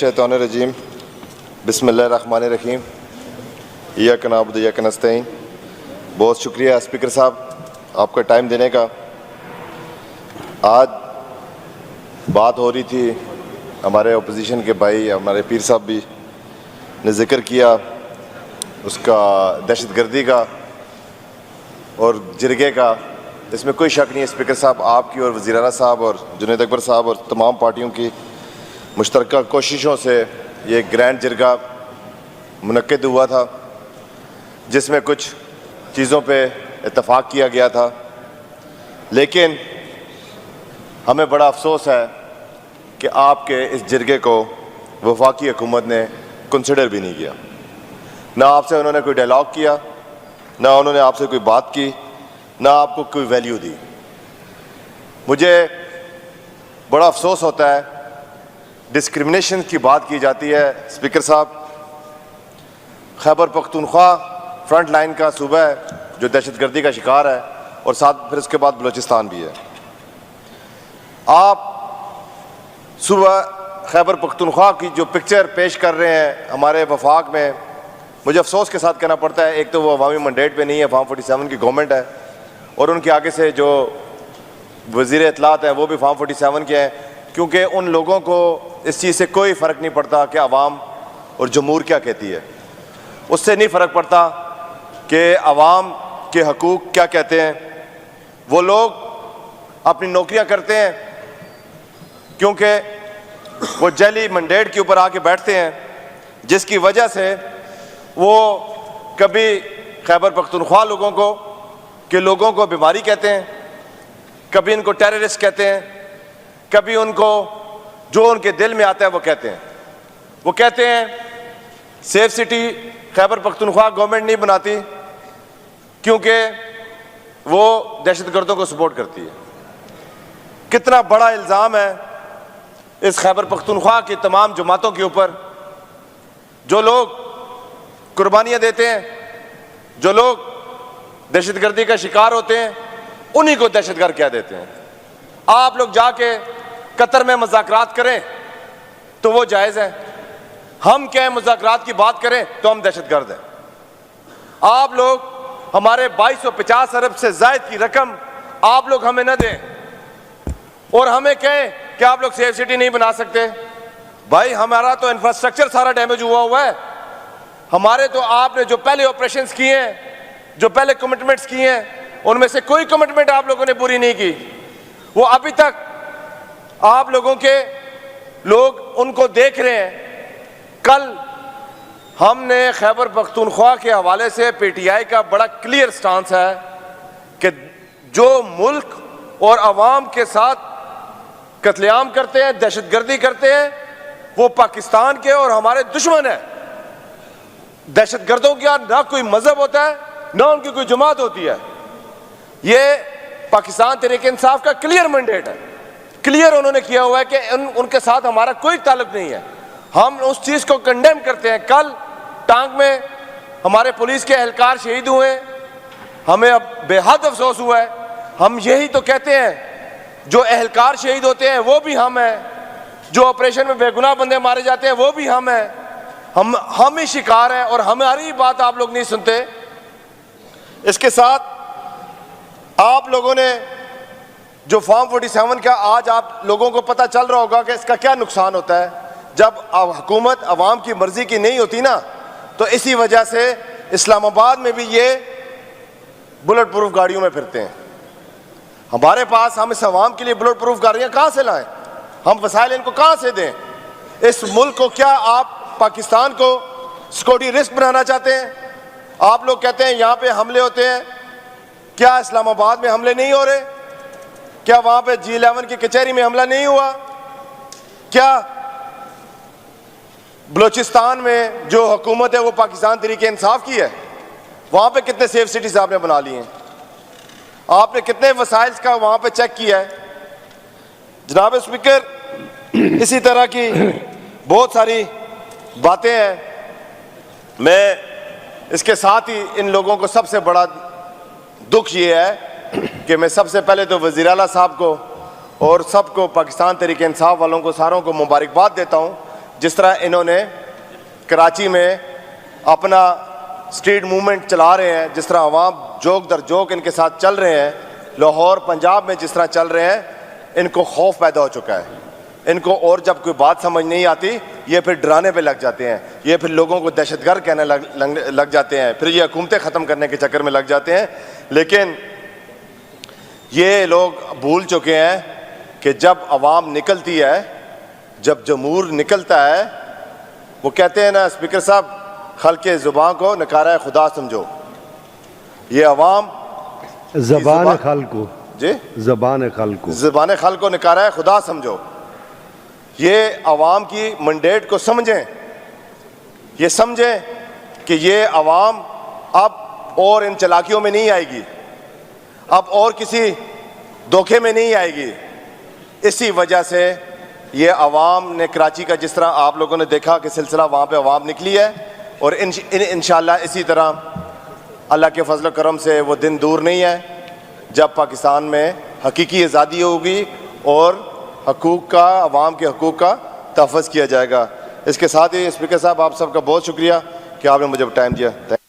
शैतानिर्रजीम बिस्मिल्लाहिर्रहमानिर्रहीम इय्याका नअबुदु व इय्याका नस्तईन। बहुत शुक्रिया स्पीकर साहब आपका टाइम देने का। आज बात हो रही थी, हमारे अपोजिशन के भाई हमारे पीर साहब भी ने ज़िक्र किया उसका दहशतगर्दी का और जिरगे का। इसमें कोई शक नहीं है स्पीकर साहब, आपकी और वज़ीर आला साहब और जुनैद अकबर साहब और तमाम पार्टियों की मुश्तरका कोशिशों से ये ग्रैंड जिरगा मुनक्किद हुआ था, जिसमें कुछ चीज़ों पे इत्तफ़ाक़ किया गया था। लेकिन हमें बड़ा अफसोस है कि आपके इस जिरगे को वफाकी हुकूमत ने कंसिडर भी नहीं किया। ना आपसे उन्होंने कोई डायलॉग किया, ना उन्होंने आपसे कोई बात की, ना आपको कोई वैल्यू दी। मुझे बड़ा अफसोस होता है, डिस्क्रिमिनेशन की बात की जाती है स्पीकर साहब। खैबर पख्तूनख्वा फ्रंट लाइन का सूबा है जो दहशतगर्दी का शिकार है और साथ फिर उसके बाद बलूचिस्तान भी है। आप सुबह खैबर पख्तूनख्वा की जो पिक्चर पेश कर रहे हैं हमारे वफाक में, मुझे अफसोस के साथ कहना पड़ता है, एक तो वो अवामी मैंडेट पे नहीं है, फार्म 47 की गवर्नमेंट है और उनके आगे से जो वज़ीर इत्तलात है वो भी फार्म 47 के हैं, क्योंकि उन लोगों को इस चीज़ से कोई फ़र्क नहीं पड़ता कि अवाम और जमहूर क्या कहती है। उससे नहीं फ़र्क पड़ता कि अवाम के हकूक़ क्या कहते हैं। वो लोग अपनी नौकरियां करते हैं क्योंकि वो जैली मैंडेट के ऊपर आके बैठते हैं, जिसकी वजह से वो कभी खैबर पख्तूनख्वा लोगों को बीमारी कहते हैं, कभी इनको टेररिस्ट कहते हैं, कभी उनको जो उनके दिल में आता है वो कहते हैं। वो कहते हैं safe city Khyber Pakhtunkhwa government नहीं बनाती क्योंकि वो दहशतगर्दों को सपोर्ट करती है। कितना बड़ा इल्ज़ाम है इस खैबर पख्तूनख्वा की तमाम जमातों के ऊपर। जो लोग कुर्बानियाँ देते हैं, जो लोग दहशतगर्दी का शिकार होते हैं, उन्हीं को दहशतगर्द कह देते हैं। आप लोग जाके कतर में मुज़ाकरात करें तो वो जायज़ है, हम क्या मुज़ाकरात की बात करें तो हम दहशतगर्द हैं। आप लोग हमारे 2250 अरब से ज़ायद की रकम आप लोग हमें न दें और हमें कहें कि आप लोग सेफ सिटी नहीं बना सकते। भाई हमारा तो इंफ्रास्ट्रक्चर सारा डैमेज हुआ है। हमारे तो आपने जो पहले ऑपरेशंस किए हैं, जो पहले कमिटमेंट्स किए हैं, उनमें से कोई कमिटमेंट आप लोगों ने पूरी नहीं की। वो अभी तक आप लोगों के लोग उनको देख रहे हैं। कल हमने खैबर पख्तूनख्वा के हवाले से पीटीआई का बड़ा क्लियर स्टांस है कि जो मुल्क और अवाम के साथ कत्लेआम करते हैं, दहशतगर्दी करते हैं, वो पाकिस्तान के और हमारे दुश्मन है। दहशतगर्दों का ना कोई मजहब होता है, ना उनकी कोई जमात होती है। ये पाकिस्तान तहरीक इंसाफ का क्लियर मैंडेट है, क्लियर उन्होंने किया हुआ है कि उनके साथ हमारा कोई ताल्लुक नहीं है। हम उस चीज़ को कंडेम करते हैं। कल टांग में हमारे पुलिस के एहलकार शहीद हुए, हमें अब बेहद अफसोस हुआ है। हम यही तो कहते हैं, जो एहलकार शहीद होते हैं वो भी हम हैं, जो ऑपरेशन में बेगुनाह बंदे मारे जाते हैं वो भी हम हैं। हम ही शिकार हैं और हमारी बात आप लोग नहीं सुनते। इसके साथ आप लोगों ने जो फॉर्म 47 का आज आप लोगों को पता चल रहा होगा कि इसका क्या नुकसान होता है। जब हुकूमत अवाम की मर्जी की नहीं होती ना, तो इसी वजह से इस्लामाबाद में भी ये बुलेट प्रूफ गाड़ियों में फिरते हैं। हमारे पास, हम इस अवाम के लिए बुलेट प्रूफ गाड़ियाँ कहाँ से लाएं? हम वसाइल इनको कहाँ से दें? इस मुल्क को क्या आप पाकिस्तान को सिक्योरिटी रिस्क बनाना चाहते हैं? आप लोग कहते हैं यहाँ पे हमले होते हैं, क्या इस्लामाबाद में हमले नहीं हो रहे? क्या वहाँ पे G11 की कचहरी में हमला नहीं हुआ? क्या बलूचिस्तान में जो हुकूमत है वो पाकिस्तान तहरीक इंसाफ की है? वहाँ पे कितने सेफ सिटीज आपने बना लिए हैं? आपने कितने वसाइल का वहाँ पे चेक किया है? जनाब स्पीकर, इसी तरह की बहुत सारी बातें हैं। मैं इसके साथ ही इन लोगों को सबसे बड़ा दुख ये है कि मैं सबसे पहले तो वज़ीर आला साहब को और सबको पाकिस्तान तहरीक इंसाफ वालों को सारों को मुबारकबाद देता हूँ। जिस तरह इन्होंने कराची में अपना स्ट्रीट मूवमेंट चला रहे हैं, जिस तरह अवाम जोक दर जोक इनके साथ चल रहे हैं, लाहौर पंजाब में जिस तरह चल रहे हैं, इनको खौफ पैदा हो चुका है इनको। और जब कोई बात समझ नहीं आती ये फिर डराने पे लग जाते हैं, ये फिर लोगों को दहशतगर्द कहने लग जाते हैं, फिर ये हुकूमतें ख़त्म करने के चक्कर में लग जाते हैं। लेकिन ये लोग भूल चुके हैं कि जब अवाम निकलती है, जब जमहूर निकलता है, वो कहते हैं ना स्पीकर साहब, खल्के ज़ुबान को नकारा खुदा समझो। ये अवाम ज़बान खल को जी ज़बान खल को ज़बान खल को नकारा है खुदा समझो। ये अवाम की मंडेट को समझें, ये समझें कि ये अवाम अब और इन चलाकियों में नहीं आएगी, अब और किसी धोखे में नहीं आएगी। इसी वजह से ये अवाम ने कराची का जिस तरह आप लोगों ने देखा कि सिलसिला वहाँ पे अवाम निकली है, और इंशाअल्लाह इसी तरह अल्लाह के फजल करम से वो दिन दूर नहीं है जब पाकिस्तान में हकीकी आज़ादी होगी और हकूक़ का, अवाम के हकूक़ का तहफ़्फ़ुज़ किया जाएगा। इसके साथ ही स्पीकर साहब, आप सबका बहुत शुक्रिया कि आपने मुझे टाइम दिया।